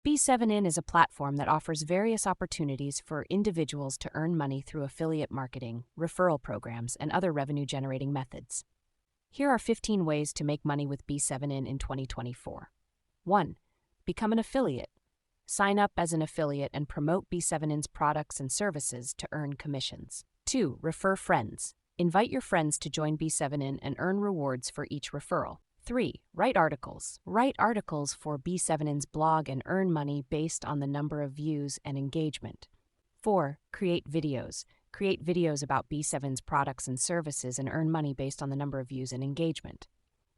B7in is a platform that offers various opportunities for individuals to earn money through affiliate marketing, referral programs, and other revenue-generating methods. Here are 15 ways to make money with B7in in 2024. 1. Become an affiliate. Sign up as an affiliate and promote B7in's products and services to earn commissions. 2. Refer friends. Invite your friends to join B7in and earn rewards for each referral. 3. Write articles. Write articles for B7in's blog and earn money based on the number of views and engagement. 4. Create videos. Create videos about B7in's products and services and earn money based on the number of views and engagement.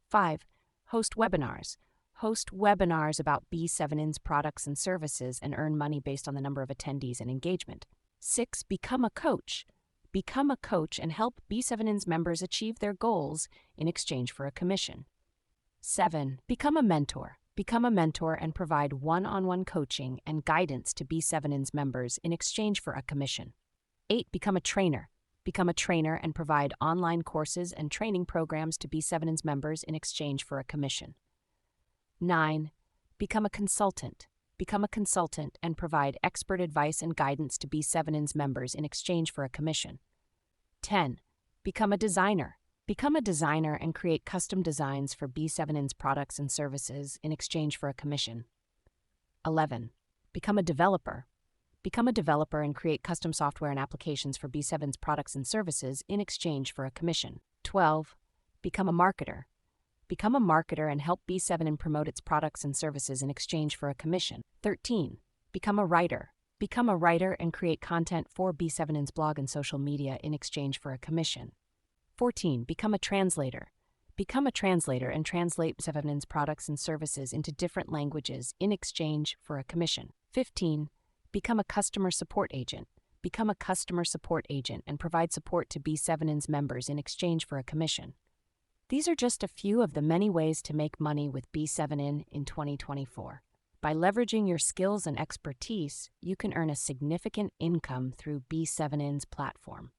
5. Host webinars. Host webinars about B7in's products and services and earn money based on the number of attendees and engagement. 6. Become a coach. Become a coach and help B7in's members achieve their goals in exchange for a commission. 7. Become a mentor. Become a mentor and provide one-on-one coaching and guidance to B7in's members in exchange for a commission. 8. Become a trainer. Become a trainer and provide online courses and training programs to B7in's members in exchange for a commission. 9. Become a consultant. Become a consultant and provide expert advice and guidance to B7in's members in exchange for a commission. 10. Become a designer. Become a designer and create custom designs for B7in's products and services in exchange for a commission. 11. Become a developer. Become a developer and create custom software and applications for B7in's products and services in exchange for a commission. 12. Become a marketer. Become a marketer and help B7in promote its products and services in exchange for a commission. 13. Become a writer. Become a writer and create content for B7in's blog and social media in exchange for a commission. 14. Become a translator. Become a translator and translate B7in's products and services into different languages in exchange for a commission. 15. Become a customer support agent. Become a customer support agent and provide support to B7in's members in exchange for a commission. These are just a few of the many ways to make money with B7in in 2024. By leveraging your skills and expertise, you can earn a significant income through B7in's platform.